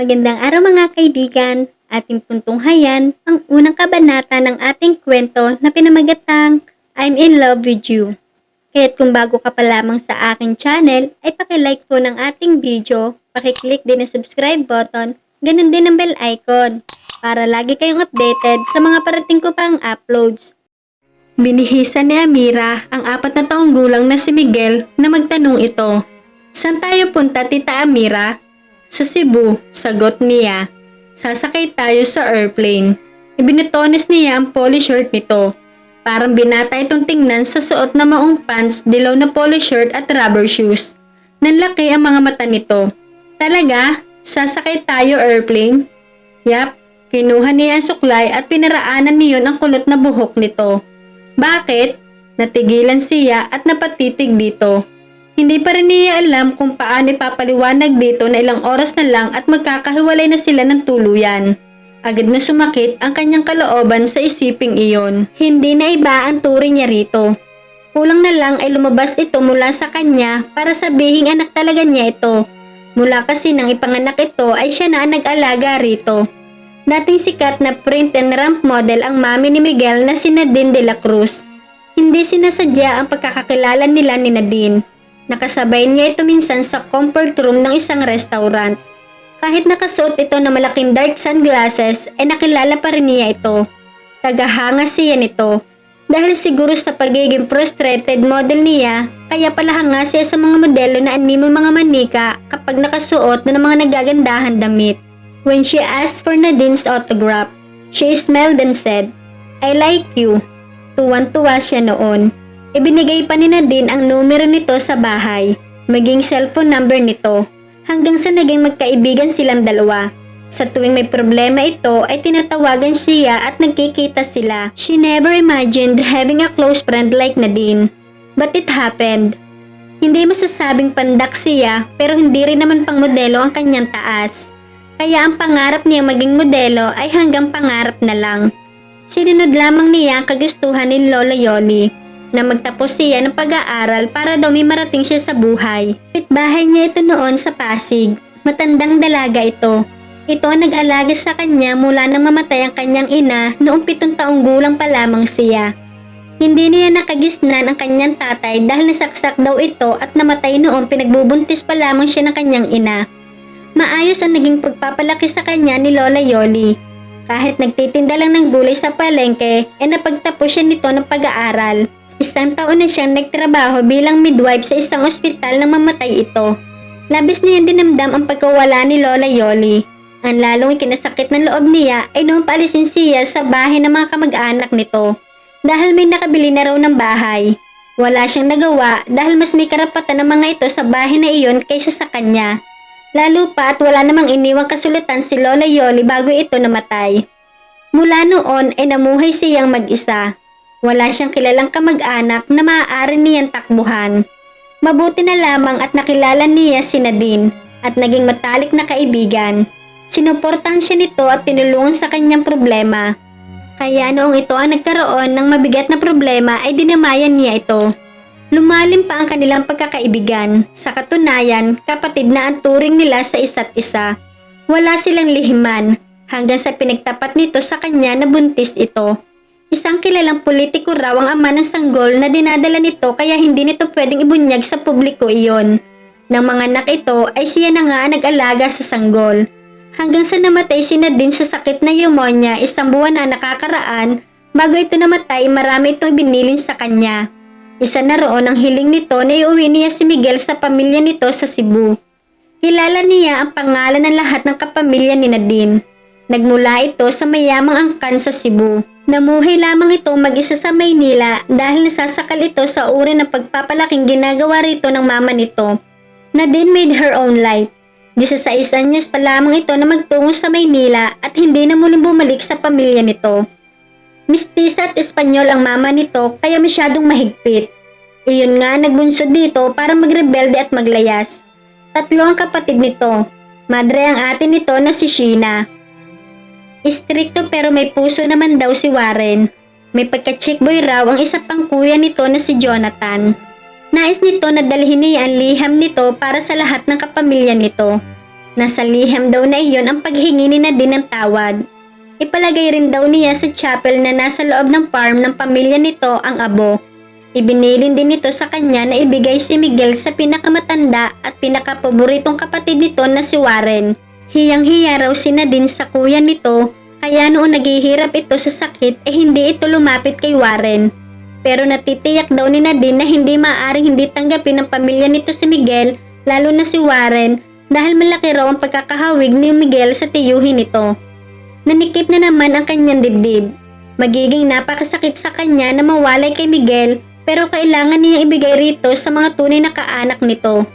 Magandang araw mga kaibigan. Ating puntunghayan ang unang kabanata ng ating kwento na pinamagatang I'm in love with you. Kaya't kung bago ka pa lamang sa aking channel, ay pakilike po ng ating video, pakiclick din ang subscribe button, ganun din ang bell icon, para lagi kayong updated sa mga parating ko pang uploads. Binihisan ni Amira ang 4 na taong gulang na si Miguel na magtanong ito. Saan tayo punta, Tita Amira? Sa Cebu, sagot niya. Sasakay tayo sa airplane. Ibinitones niya ang polo shirt nito. Parang binata itong tingnan sa suot na maong pants, dilaw na polo shirt at rubber shoes. Nanlaki ang mga mata nito. Talaga? Sasakay tayo airplane? Yap, kinuha niya ang suklay at pinaraanan niyon ang kulot na buhok nito. Bakit? Natigilan siya at napatitig dito. Hindi pa rin niya alam kung paano ipapaliwanag dito na ilang oras na lang at magkakahiwalay na sila ng tuluyan. Agad na sumakit ang kanyang kalooban sa isiping iyon. Hindi na iba ang turing niya rito. Kulang na lang ay lumabas ito mula sa kanya para sabihing anak talaga niya ito. Mula kasi nang ipanganak ito ay siya na ang nag-alaga rito. Dating sikat na print and ramp model ang mami ni Miguel na si Nadine de la Cruz. Hindi sinasadya ang pagkakakilala nila ni Nadine. Nakasabay niya ito minsan sa comfort room ng isang restaurant. Kahit nakasuot ito ng malaking dark sunglasses, ay nakilala pa rin niya ito. Tagahanga siya nito. Dahil siguro sa pagiging frustrated model niya, kaya pala hanga siya sa mga modelo na animo mga manika kapag nakasuot na ng mga nagagandahan damit. When she asked for Nadine's autograph, she smiled and said, I like you. Tuwan-tuwa siya noon. Ibinigay pa ni Nadine ang numero nito sa bahay, maging cellphone number nito, hanggang sa naging magkaibigan silang dalawa. Sa tuwing may problema ito ay tinatawagan siya at nagkikita sila. She never imagined having a close friend like Nadine. But it happened. Hindi masasabing pandak siya pero hindi rin naman pang modelo ang kanyang taas. Kaya ang pangarap niya maging modelo ay hanggang pangarap na lang. Sinunod lamang niya ang kagustuhan ni Lola Yoli na magtapos siya ng pag-aaral para daw may marating siya sa buhay. Pitbahay niya ito noon sa Pasig. Matandang dalaga ito. Ito ang nag-alaga sa kanya mula nang mamatay ang kanyang ina noong 7 taong gulang pa lamang siya. Hindi niya nakagisnan ang kanyang tatay dahil nasaksak daw ito at namatay noong pinagbubuntis pa lamang siya ng kanyang ina. Maayos ang naging pagpapalaki sa kanya ni Lola Yoli. Kahit nagtitinda lang ng gulay sa palengke, napagtapos siya nito ng pag-aaral. 1 taon na siyang nagtrabaho bilang midwife sa isang ospital nang mamatay ito. Labis niya dinamdam ang pagkawala ni Lola Yoli. Ang lalong ikinasakit ng loob niya ay noong paalisin siya sa bahay ng mga kamag-anak nito. Dahil may nakabili na raw ng bahay. Wala siyang nagawa dahil mas may karapatan ng mga ito sa bahay na iyon kaysa sa kanya. Lalo pa at wala namang iniwang kasulatan si Lola Yoli bago ito namatay. Mula noon ay namuhay siyang mag-isa. Wala siyang kilalang kamag-anak na maaari niyang takbuhan. Mabuti na lamang at nakilala niya si Nadine at naging matalik na kaibigan. Sinuportahan siya nito at tinulungan sa kanyang problema. Kaya noong ito ang nagkaroon ng mabigat na problema ay dinamayan niya ito. Lumalim pa ang kanilang pagkakaibigan. Sa katunayan, kapatid na ang turing nila sa isa't isa. Wala silang lihiman hanggang sa pinagtapat nito sa kanya na buntis ito. Isang kilalang politiko raw ang ama ng sanggol na dinadala nito kaya hindi nito pwedeng ibunyag sa publiko iyon. Nang mga anak ito ay siya na nga nag-alaga sa sanggol. Hanggang sa namatay si Nadine sa sakit na pneumonia 1 buwan na nakakaraan, bago ito namatay marami itong binilin sa kanya. Isa na roon ang hiling nito na iuwi niya si Miguel sa pamilya nito sa Cebu. Kilala niya ang pangalan ng lahat ng kapamilya ni Nadine. Nagmula ito sa mayamang angkan sa Cebu. Namuhay lamang ito mag-isa sa Maynila dahil nasasakal ito sa uri ng pagpapalaking ginagawa rito ng mama nito. Nadine made her own life. 16 anyos pa lamang ito na magtungo sa Maynila at hindi na muling bumalik sa pamilya nito. Mistisa at Espanyol ang mama nito kaya masyadong mahigpit. Iyon nga nagbunso dito para magrebelde at maglayas. 3 ang kapatid nito. Madre ang ate nito na si Sheena. Istrikto pero may puso naman daw si Warren. May pagka-chick boy raw ang isa pang kuya nito na si Jonathan. Nais nito na dalhin niya ang liham nito para sa lahat ng kapamilya nito. Nasa liham daw na iyon ang paghingi ni Nadine ng tawad. Ipalagay rin daw niya sa chapel na nasa loob ng farm ng pamilya nito ang abo. Ibinilin din nito sa kanya na ibigay si Miguel sa pinakamatanda at pinakapaboritong kapatid nito na si Warren. Hiyang-hiya raw si Nadine sa kuya nito, kaya noon naghihirap ito sa sakit hindi ito lumapit kay Warren. Pero natitiyak daw ni Nadine na hindi maaaring hindi tanggapin ng pamilya nito si Miguel, lalo na si Warren, dahil malaki raw ang pagkakahawig ni Miguel sa tiyuhin nito. Nanikip na naman ang kanyang dibdib. Magiging napakasakit sa kanya na mawalay kay Miguel, pero kailangan niyang ibigay rito sa mga tunay na kaanak nito.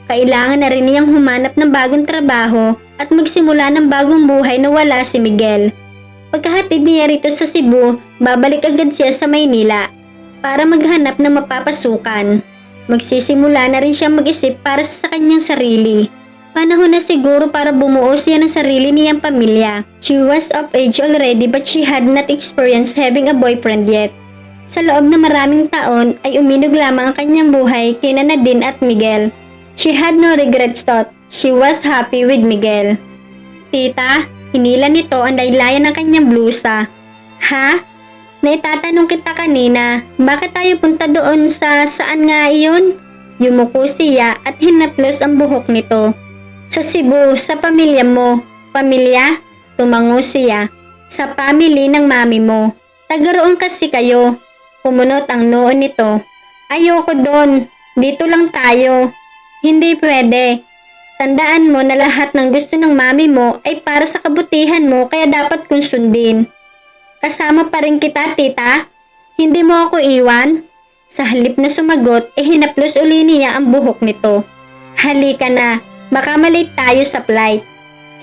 Kailangan na rin niyang humanap ng bagong trabaho at magsimula ng bagong buhay na wala si Miguel. Pagkahatid niya rito sa Cebu, babalik agad siya sa Maynila para maghanap ng mapapasukan. Magsisimula na rin siya mag-isip para sa kanyang sarili. Panahon na siguro para bumuo siya ng sarili niyang pamilya. She was of age already but she had not experienced having a boyfriend yet. Sa loob ng maraming taon ay uminog lamang ang kanyang buhay kina Nadine at Miguel. She had no regrets thought. She was happy with Miguel. Tita, hinila nito ang daylayan ng kanyang blusa. Ha? Naitatanong kita kanina, bakit tayo punta doon saan nga iyon? Yumuko siya at hinaplos ang buhok nito. Sa Cebu, sa pamilya mo. Pamilya? Tumango siya. Sa family ng mami mo. Taga-roon kasi kayo. Pumunot ang noo nito. Ayoko doon. Dito lang tayo. Hindi pwede. Tandaan mo na lahat ng gusto ng mami mo ay para sa kabutihan mo kaya dapat kong sundin. Kasama pa rin kita, tita. Hindi mo ako iwan? Sa halip na sumagot, hinaplos uli niya ang buhok nito. Halika na. Baka malate tayo sa flight.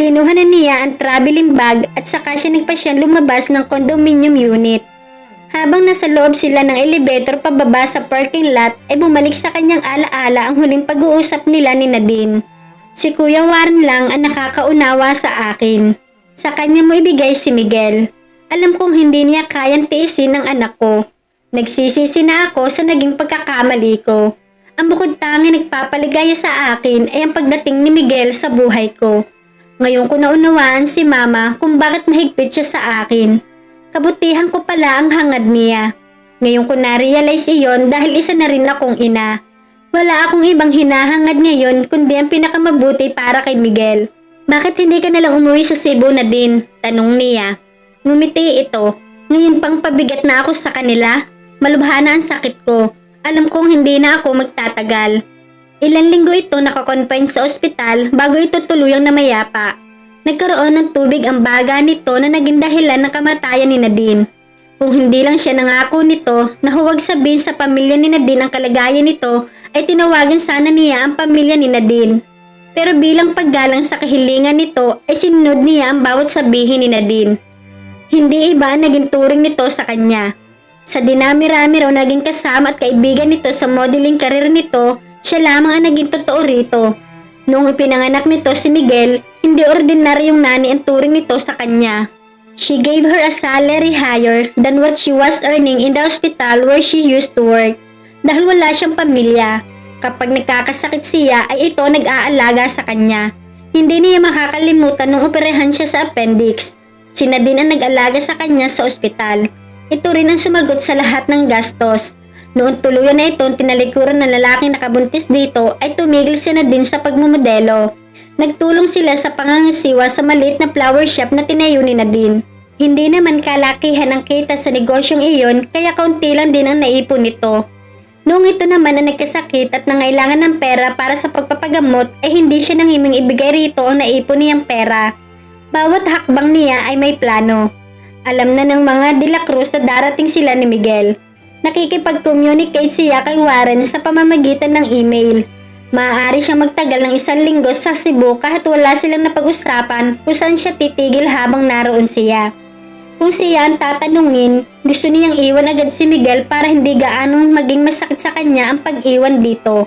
Kinuha na niya ang traveling bag at saka siya nagpasyang lumabas ng condominium unit. Habang nasa loob sila ng elevator pababa sa parking lot ay bumalik sa kanyang alaala ang huling pag-uusap nila ni Nadine. Si Kuya Warren lang ang nakakaunawa sa akin. Sa kanya mo ibigay si Miguel. Alam kong hindi niya kayang tiisin ng anak ko. Nagsisisi na ako sa naging pagkakamali ko. Ang bukod tangi nagpapaligaya sa akin ay ang pagdating ni Miguel sa buhay ko. Ngayon ko naunawaan si Mama kung bakit mahigpit siya sa akin. Kabutihan ko pala ang hangad niya. Ngayon ko na-realize iyon dahil isa na rin akong ina. Wala akong ibang hinahangad ngayon kundi ang pinakamabuti para kay Miguel. Bakit hindi ka nalang umuwi sa Cebu na din? Tanong niya. Ngumiti ito. Ngayon pang pabigat na ako sa kanila. Malubhana ang sakit ko. Alam kong hindi na ako magtatagal. Ilang linggo ito nakakonfine sa ospital bago ito tuluyang namayapa. Nagkaroon ng tubig ang baga nito na naging dahilan ng kamatayan ni Nadine. Kung hindi lang siya nangako nito na huwag sabihin sa pamilya ni Nadine ang kalagayan nito, ay tinawagan sana niya ang pamilya ni Nadine. Pero bilang paggalang sa kahilingan nito ay sinunod niya ang bawat sabihin ni Nadine. Hindi iba ang naging turing nito sa kanya. Sa dinami-rami raw naging kasama at kaibigan nito sa modeling career nito, siya lamang ang naging totoo rito. Noong ipinanganak nito si Miguel, hindi ordinaryong nani ang turing nito sa kanya. She gave her a salary higher than what she was earning in the hospital where she used to work. Dahil wala siyang pamilya. Kapag nagkakasakit siya ay ito nag-aalaga sa kanya. Hindi niya makakalimutan nung operahan siya sa appendix. Si Nadine ang nag-alaga sa kanya sa ospital. Ito rin ang sumagot sa lahat ng gastos. Noon tuluyan na itong tinalikuran ng lalaking nakabuntis dito ay tumigil si Nadine sa pagmumodelo. Nagtulong sila sa pangangasiwa sa maliit na flower shop na tinayo ni Nadine. Hindi naman kalakihan ang kita sa negosyong iyon kaya kaunti lang din ang naipon nito. Noong ito naman na nagkasakit at nangailangan ng pera para sa pagpapagamot ay hindi siya nangiming ibigay rito ang naipon niyang pera. Bawat hakbang niya ay may plano. Alam na ng mga De La Cruz na darating sila ni Miguel. Nakikipag-communicate siya kay Warren sa pamamagitan ng email. Maaari siyang magtagal ng 1 linggo sa Cebu kahit wala silang napag-usapan kung saan siya titigil habang naroon siya. Kung siya ang tatanungin, gusto niyang iwan agad si Miguel para hindi gaanong maging masakit sa kanya ang pag-iwan dito.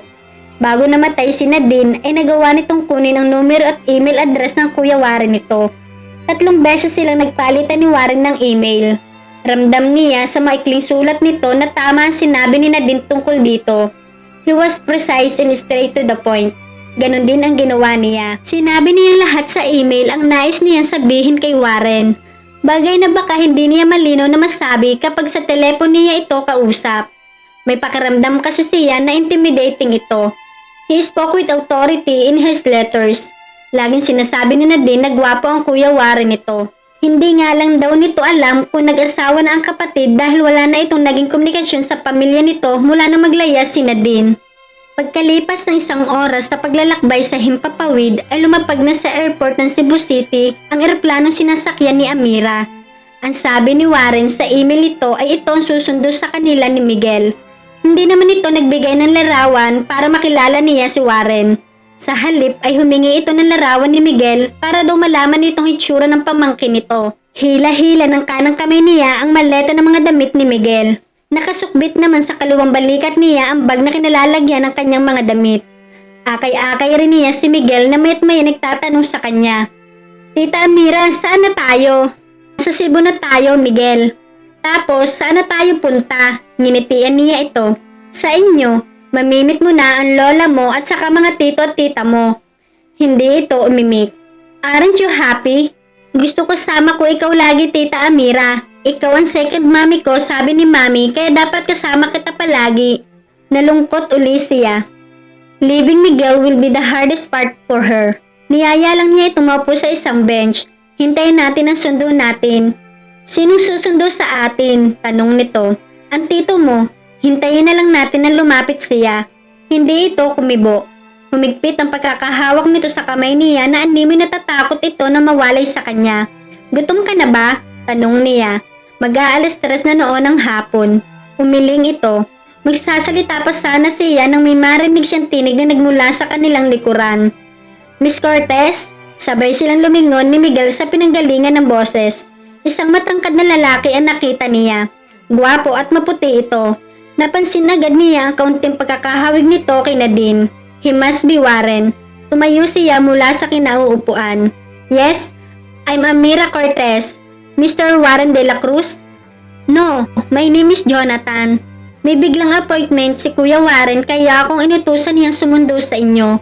Bago namatay si Nadine ay nagawa nitong kunin ang numero at email address ng Kuya Warren nito. 3 beses silang nagpalitan ni Warren ng email. Ramdam niya sa maikling sulat nito na tama ang sinabi ni Nadine tungkol dito. He was precise and straight to the point. Ganon din ang ginawa niya. Sinabi niya lahat sa email ang nais niya sabihin kay Warren. Bagay na baka hindi niya malinaw na masabi kapag sa telepono niya ito kausap. May pakiramdam kasi siya na intimidating ito. He spoke with authority in his letters. Laging sinasabi ni Nadine na gwapo ang Kuya Warren nito. Hindi nga lang daw nito alam kung nag-asawa na ang kapatid dahil wala na itong naging komunikasyon sa pamilya nito mula na maglaya si Nadine. Pagkalipas ng 1 oras na paglalakbay sa Himpapawid ay lumapag na sa airport ng Cebu City ang eroplanong sinasakyan ni Amira. Ang sabi ni Warren sa email nito ay ito ang susundo sa kanila ni Miguel. Hindi naman ito nagbigay ng larawan para makilala niya si Warren. Sa halip ay humingi ito ng larawan ni Miguel para daw malaman itong hitsura ng pamangkin nito. Hila-hila ng kanang kamay niya ang maleta ng mga damit ni Miguel. Nakasukbit naman sa kaliwang balikat niya ang bag na kinalalagyan ng kanyang mga damit. Akay-akay rin niya si Miguel na mayat maya nagtatanong sa kanya. Tita Amira, saan na tayo? Sa Cebu na tayo, Miguel. Tapos, saan na tayo punta? Nginitian niya ito. Sa inyo. Mamimit mo na ang lola mo at saka mga tito at tita mo. Hindi ito umimik. Aren't you happy? Gusto ko sama ko ikaw lagi, Tita Amira. Ikaw ang second mommy ko, sabi ni Mami, kaya dapat kasama kita palagi. Nalungkot uli siya. Leaving Miguel will be the hardest part for her. Niyaya lang niya ito maupo sa isang bench. Hintayin natin ang sundo natin. Sinong susundo sa atin? Tanong nito. Ang tito mo. Hintayin na lang natin na lumapit siya. Hindi ito kumibo. Humigpit ang pagkakahawak nito sa kamay niya na animoy natatakot ito na mawalay sa kanya. Gutom ka na ba? Tanong niya. Mag-aalas 3 na noon ang hapon. Umiling ito. Magsasalita pa sana siya nang may marinig siyang tinig na nagmula sa kanilang likuran. Miss Cortez? Sabay silang lumingon ni Miguel sa pinanggalingan ng boses. Isang matangkad na lalaki ang nakita niya. Gwapo at maputi ito. Napansin agad niya ang kaunting pagkakahawig nito kay Nadine. He must be Warren. Tumayo siya mula sa kinauupuan. Yes, I'm Amira Cortez. Mr. Warren de la Cruz? No, my name is Jonathan. May biglang appointment si Kuya Warren kaya akong inutusan niyang sumundo sa inyo.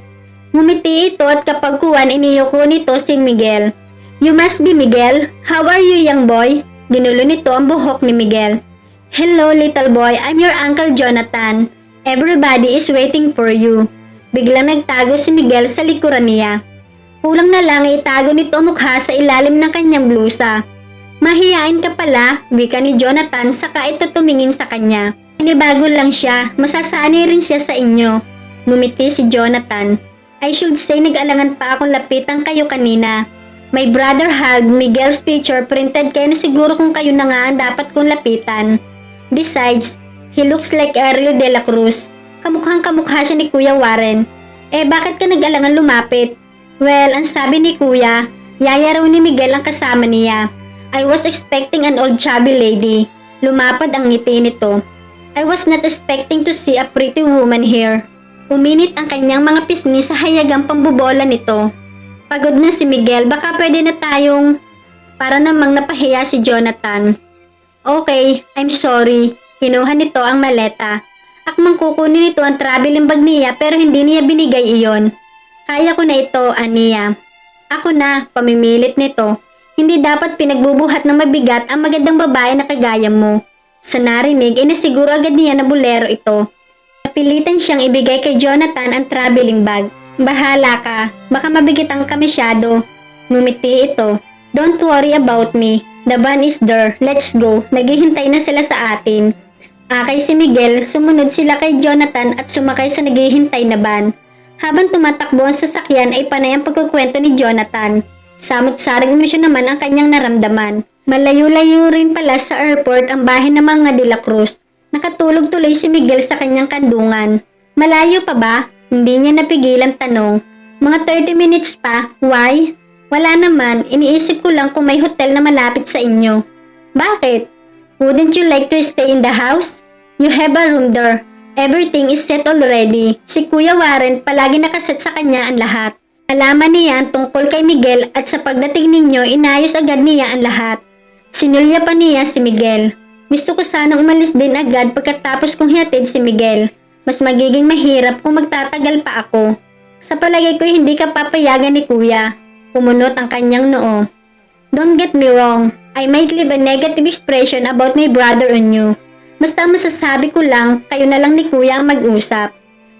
Ngumiti ito at kapag kuwan iniyuko nito si Miguel. You must be Miguel. How are you, young boy? Ginulo nito ang buhok ni Miguel. Hello, little boy. I'm your Uncle Jonathan. Everybody is waiting for you. Biglang nagtago si Miguel sa likuran niya. Kulang na lang itago nito ang mukha sa ilalim ng kanyang blusa. Mahiyain ka pala, wika ni Jonathan saka ito tumingin sa kanya. Pinibago lang siya, masasanay rin siya sa inyo. Ngumiti si Jonathan. I should say nag-alangan pa akong lapitan kayo kanina. My brother hugged Miguel's picture printed kaya na siguro kung kayo na nga ang dapat kong lapitan. Besides, he looks like Ariel de la Cruz. Kamukhang kamukha siya ni Kuya Warren. Bakit ka nag-alangan lumapit? Well, ang sabi ni Kuya, yaya raw ni Miguel ang kasama niya. I was expecting an old chubby lady. Lumapad ang ngiti nito. I was not expecting to see a pretty woman here. Uminit ang kanyang mga pisngi sa hayagang pambubola nito. Pagod na si Miguel, baka pwede na tayong... Para namang napahiya si Jonathan. Okay, I'm sorry. Kinuha nito ang maleta. Akmang kukunin nito ang traveling bag niya pero hindi niya binigay iyon. Kaya ko na ito, Ania. Ako na, pamimilit nito. Hindi dapat pinagbubuhat ng mabigat ang magandang babae na kagaya mo. Sa narinig, nasiguro agad niya na bulero ito. Napilitan siyang ibigay kay Jonathan ang traveling bag. Bahala ka, baka mabigitan ka masyado. Ngumiti ito. Don't worry about me. The van is there. Let's go. Naghihintay na sila sa atin. Akay si Miguel, sumunod sila kay Jonathan at sumakay sa naghihintay na van. Habang tumatakbo ang sasakyan ay panay ang pagkukwento ni Jonathan. Samot-saring emosyon naman ang kanyang naramdaman. Malayo-layo rin pala sa airport ang bahay ng mga De La Cruz. Nakatulog tuloy si Miguel sa kanyang kandungan. Malayo pa ba? Hindi niya napigilan tanong. Mga 30 minutes pa. Why? Wala naman, iniisip ko lang kung may hotel na malapit sa inyo. Bakit? Wouldn't you like to stay in the house? You have a room there. Everything is set already. Si Kuya Warren palagi nakaset sa kanya ang lahat. Alaman niya ang tungkol kay Miguel at sa pagdating ninyo inayos agad niya ang lahat. Sinulya pa niya si Miguel. Gusto ko sanang umalis din agad pagkatapos kong hihatid si Miguel. Mas magiging mahirap kung magtatagal pa ako. Sa palagay ko hindi ka papayagan ni Kuya. Pumunot ang kanyang noo. Don't get me wrong, I might leave a negative expression about my brother on you. Basta ang masasabi ko lang, kayo na lang ni Kuya ang mag-usap.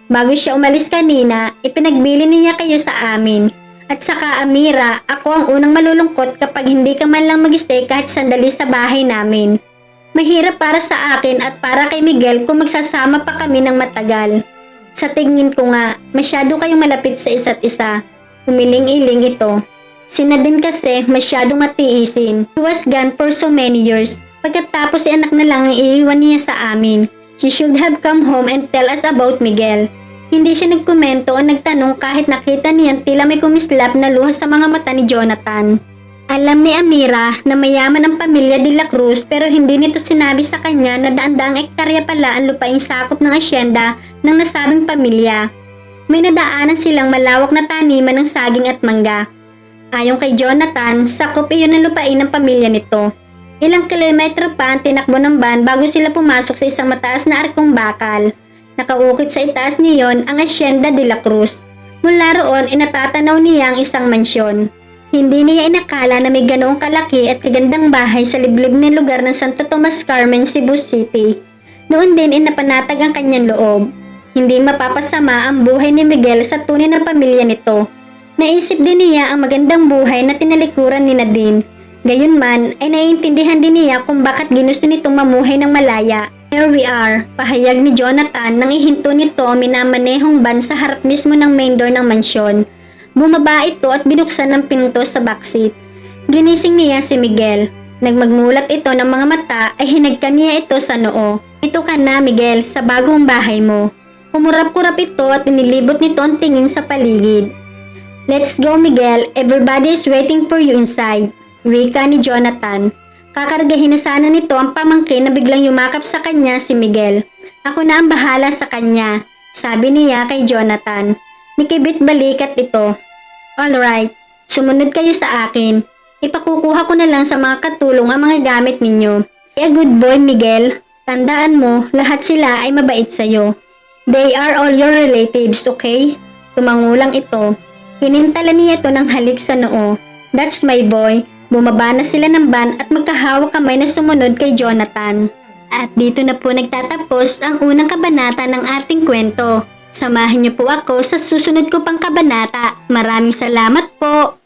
Bago siya umalis kanina, ipinagbili niya kayo sa amin. At saka Amira, ako ang unang malulungkot kapag hindi ka man lang mag-stay kahit sandali sa bahay namin. Mahirap para sa akin at para kay Miguel kung magsasama pa kami ng matagal. Sa tingin ko nga, masyado kayong malapit sa isa't isa. Humiling-iling ito. Sina din kasi masyadong matiisin. He was gone for so many years. Pagkatapos si anak na lang ang iiwan niya sa amin. She should have come home and tell us about Miguel. Hindi siya nagkomento o nagtanong kahit nakita niyan tila may kumislap na luha sa mga mata ni Jonathan. Alam ni Amira na mayaman ang pamilya de la Cruz pero hindi nito sinabi sa kanya na daan-daang ektarya pala ang lupaing sakop ng asyenda ng nasabing pamilya. May nadaanan silang malawak na taniman ng saging at mangga. Ayon kay Jonathan, sakop iyon ng lupain ng pamilya nito. Ilang kilometro pa ang tinakbo ng van bago sila pumasok sa isang mataas na arkong bakal. Nakaukit sa itaas niyon ang Hacienda de la Cruz. Mula roon, inatatanaw niya ang isang mansyon. Hindi niya inakala na may ganoong kalaki at kagandang bahay sa liblib na lugar ng Santo Tomas Carmen, Cebu City. Noon din inapanatag ang kanyang loob. Hindi mapapasama ang buhay ni Miguel sa tunay na pamilya nito. Naisip din niya ang magandang buhay na tinalikuran ni Nadine. Gayunman ay naiintindihan din niya kung bakit ginusto nitong mamuhay ng malaya. Here we are, pahayag ni Jonathan nang ihinto nito ang minamanehong van sa harap mismo ng main door ng mansyon. Bumaba ito at binuksan ang pinto sa backseat. Ginising niya si Miguel. Nagmagmulat ito ng mga mata ay hinagkan niya ito sa noo. Ito ka na Miguel sa bagong bahay mo. Humurap-kurap ito at inilibot nito ang tingin sa paligid. Let's go Miguel, everybody is waiting for you inside. Wika ni Jonathan. Kakargahin na sana nito ang pamangkin na biglang yumakap sa kanya si Miguel. Ako na ang bahala sa kanya, sabi niya kay Jonathan. Nikibit balikat ito. Alright, sumunod kayo sa akin. Ipakukuha ko na lang sa mga katulong ang mga gamit ninyo. Be a good boy Miguel. Tandaan mo, lahat sila ay mabait sa'yo. They are all your relatives, okay? Tumangulang ito. Hinintala niya ito ng halik sa noo. That's my boy. Bumaba na sila ng van at magkahawak kamay na sumunod kay Jonathan. At dito na po nagtatapos ang unang kabanata ng ating kwento. Samahan niyo po ako sa susunod ko pang kabanata. Maraming salamat po!